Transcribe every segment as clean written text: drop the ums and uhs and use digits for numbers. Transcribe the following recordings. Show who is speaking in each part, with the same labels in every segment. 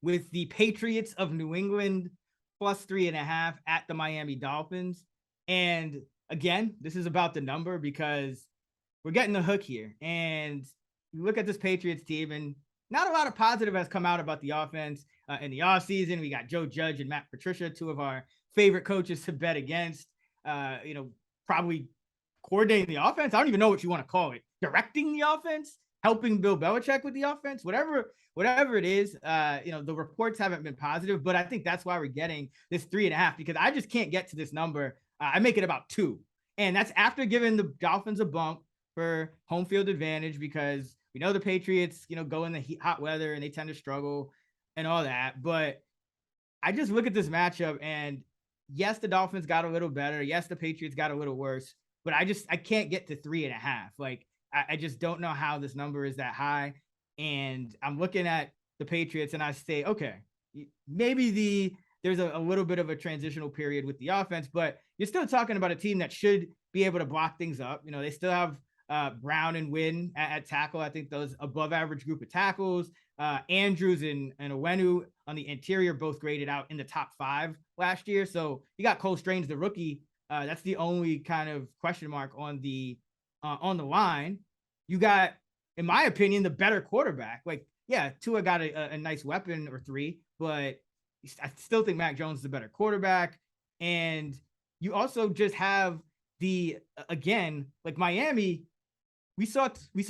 Speaker 1: with the Patriots of New England plus 3.5 at the Miami Dolphins. And again, this is about the number because we're getting the hook here. And you look at this Patriots team, and not a lot of positive has come out about the offense in the offseason. We got Joe Judge and Matt Patricia, two of our favorite coaches to bet against, probably coordinating the offense. I don't even know what you want to call it. Directing the offense, helping Bill Belichick with the offense, whatever it is. The reports haven't been positive, but I think that's why we're getting this 3.5, because I just can't get to this number. I make it about 2. And that's after giving the Dolphins a bump for home field advantage, because we know the Patriots, go in the hot weather and they tend to struggle and all that. But I just look at this matchup, and yes, the Dolphins got a little better. Yes, the Patriots got a little worse, but I can't get to 3.5. Like, I just don't know how this number is that high. And I'm looking at the Patriots and I say, okay, maybe there's a little bit of a transitional period with the offense, but you're still talking about a team that should be able to block things up. They still have Brown and Wynn at tackle. I think those above average group of tackles. Andrews and Owenu on the interior both graded out in the top 5 last year. So you got Cole Strange, the rookie. That's the only kind of question mark on the line. You got, in my opinion, the better quarterback. Like, yeah, Tua got a nice weapon or 3, but I still think Mac Jones is the better quarterback. And you also just have again, like Miami, we saw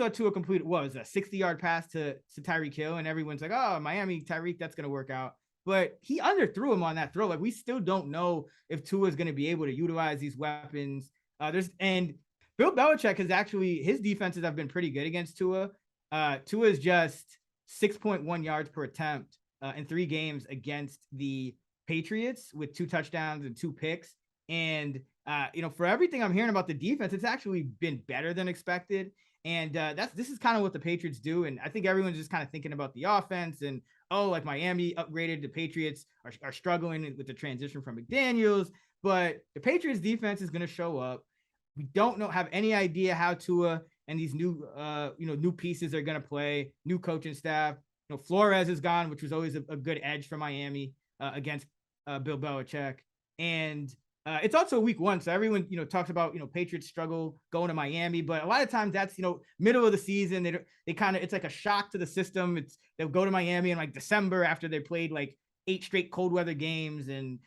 Speaker 1: Tua complete, what was a 60-yard pass to Tyreek Hill, and everyone's like, oh, Miami, Tyreek, that's going to work out. But he underthrew him on that throw. Like, we still don't know if Tua is going to be able to utilize these weapons. And Bill Belichick his defenses have been pretty good against Tua. Tua is just 6.1 yards per attempt in 3 games against the Patriots with 2 touchdowns and 2 picks. And, for everything I'm hearing about the defense, it's actually been better than expected. And this is kind of what the Patriots do. And I think everyone's just kind of thinking about the offense and, like Miami upgraded, the Patriots are struggling with the transition from McDaniels. But the Patriots defense is going to show up. We don't have any idea how Tua and these new pieces are going to play, new coaching staff. Flores is gone, which was always a good edge for Miami against Bill Belichick. And it's also week 1. So everyone, talks about, Patriots struggle going to Miami, but a lot of times that's, middle of the season. They kind of, it's like a shock to the system. They'll go to Miami in like December after they played like 8 straight cold weather games. And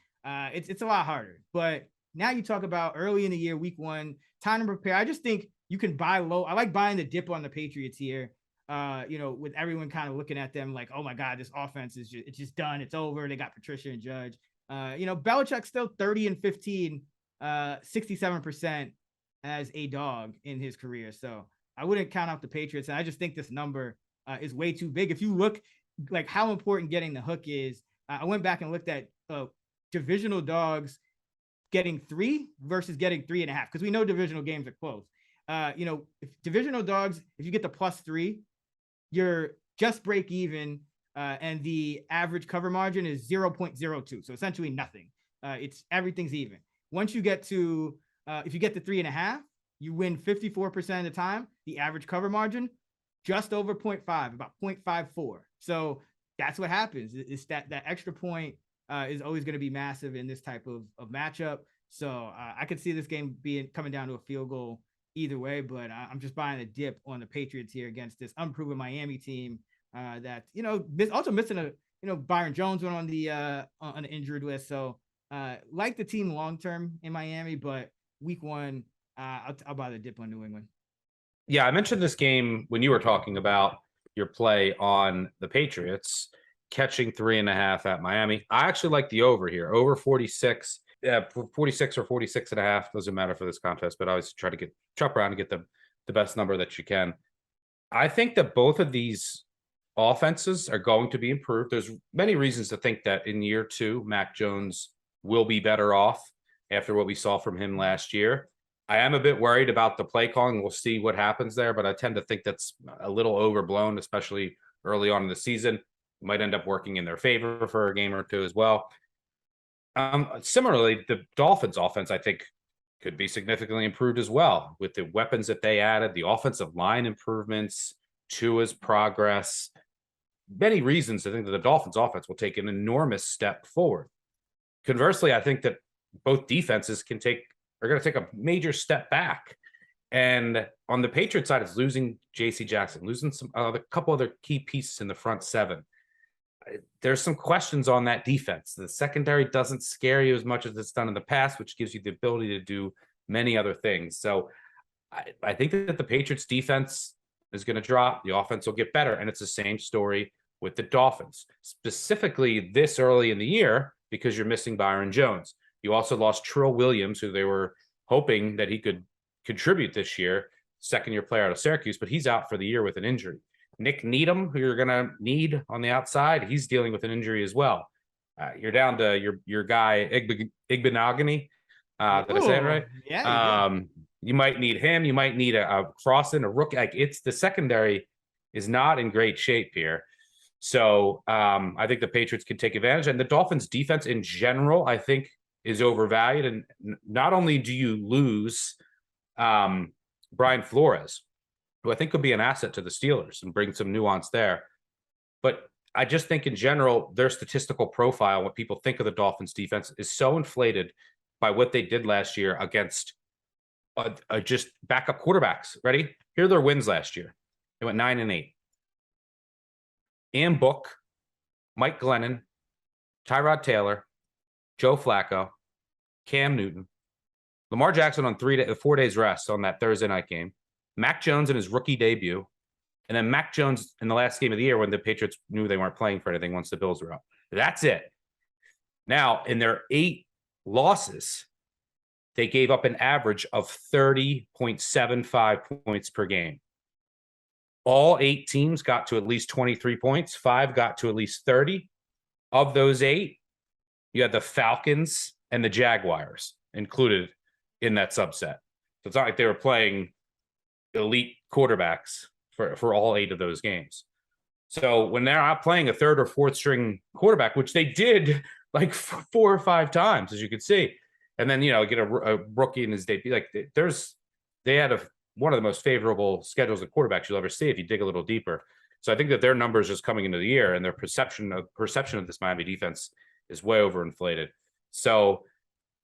Speaker 1: it's a lot harder, but now you talk about early in the year, week 1, time to prepare. I just think you can buy low. I like buying the dip on the Patriots here. With everyone kind of looking at them like, oh my God, this offense it's just done. It's over. They got Patricia and Judge. Belichick's still 30-15, 67% as a dog in his career. So I wouldn't count out the Patriots. And I just think this number is way too big. If you look like how important getting the hook is, I went back and looked at divisional dogs getting 3 versus getting 3.5, because we know divisional games are close. If divisional dogs, if you get the +3, you're just break even, and the average cover margin is 0.02. So essentially nothing. Everything's even. Once you get to, if you get the 3.5, you win 54% of the time. The average cover margin, just over 0.5, about 0.54. So that's what happens. It's that extra point is always going to be massive in this type of matchup. So I could see this game coming down to a field goal either way, but I'm just buying a dip on the Patriots here against this unproven Miami team that, also missing Byron Jones went on the injured list. So like the team long-term in Miami, but week 1, I'll buy the dip on New England.
Speaker 2: Yeah, I mentioned this game when you were talking about your play on the Patriots catching 3.5 at Miami. I actually like the over here, over 46. Yeah, 46 or 46.5 doesn't matter for this contest, but I always try to chop around and get the best number that you can. I think that both of these offenses are going to be improved. There's many reasons to think that in year 2, Mac Jones will be better off after what we saw from him last year. I am a bit worried about the play calling. We'll see what happens there, but I tend to think that's a little overblown, especially early on in the season. It might end up working in their favor for a game or 2 as well. Similarly, the Dolphins offense, I think, could be significantly improved as well with the weapons that they added, the offensive line improvements, Tua's progress. many reasons to think that the Dolphins offense will take an enormous step forward. Conversely, I think that both defenses are going to take a major step back. And on the Patriots side, it's losing J.C. Jackson, losing a couple other key pieces in the front seven. There's some questions on that defense. The secondary doesn't scare you as much as it's done in the past, which gives you the ability to do many other things. So I think that the Patriots defense is going to drop. The offense will get better. And it's the same story with the Dolphins, specifically this early in the year, because you're missing Byron Jones. You also lost Trill Williams, who they were hoping that he could contribute this year, second-year player out of Syracuse, but he's out for the year with an injury. Nick Needham, who you're going to need on the outside, he's dealing with an injury as well. You're down to your guy, Igbenogany. Did I say it right?
Speaker 1: Yeah.
Speaker 2: You might need him. You might need a Crossan, a rookie. Like, it's the secondary is not in great shape here. So I think the Patriots can take advantage. And the Dolphins defense in general, I think, is overvalued. And not only do you lose Brian Flores, who I think could be an asset to the Steelers and bring some nuance there, but I just think in general, their statistical profile, what people think of the Dolphins defense, is so inflated by what they did last year against just backup quarterbacks. Ready? Here are their wins last year. They went 9-8. Ian Book, Mike Glennon, Tyrod Taylor, Joe Flacco, Cam Newton, Lamar Jackson on 4 days rest on that Thursday night game, Mac Jones in his rookie debut, and then Mac Jones in the last game of the year when the Patriots knew they weren't playing for anything once the Bills were out. That's it. Now, in their 8 losses, they gave up an average of 30.75 points per game. All 8 teams got to at least 23 points. 5 got to at least 30. Of those 8, you had the Falcons and the Jaguars included in that subset. So it's not like they were playing elite quarterbacks for all 8 of those games. So when they're out playing a 3rd or 4th string quarterback, which they did like 4 or 5 times, as you could see, and then, get a rookie in his debut, like they had one of the most favorable schedules of quarterbacks you'll ever see if you dig a little deeper. So I think that their numbers just coming into the year and their perception of this Miami defense is way overinflated. So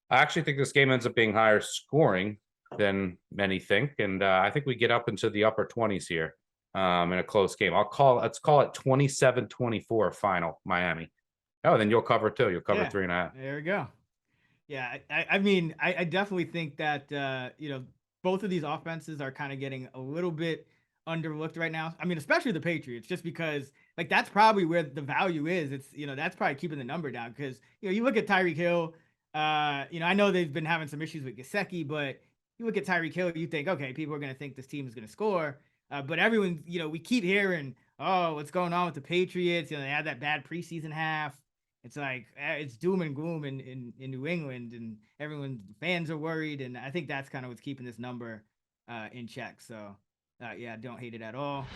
Speaker 2: I actually think this game ends up being higher scoring than many think. And I think we get up into the upper 20s here in a close game. Let's call it 27-24 final Miami. Oh, then you'll cover too. You'll cover 3.5.
Speaker 1: There we go. Yeah. I mean, I definitely think that, both of these offenses are kind of getting a little bit underlooked right now. I mean, especially the Patriots, just because like that's probably where the value is. It's, that's probably keeping the number down because, you look at Tyreek Hill, I know they've been having some issues with Gesicki, but you look at Tyreek Hill, you think, okay, people are going to think this team is going to score. But everyone, we keep hearing, oh, what's going on with the Patriots? They had that bad preseason half. It's like, it's doom and gloom in New England, and fans are worried. And I think that's kind of what's keeping this number in check. So, don't hate it at all.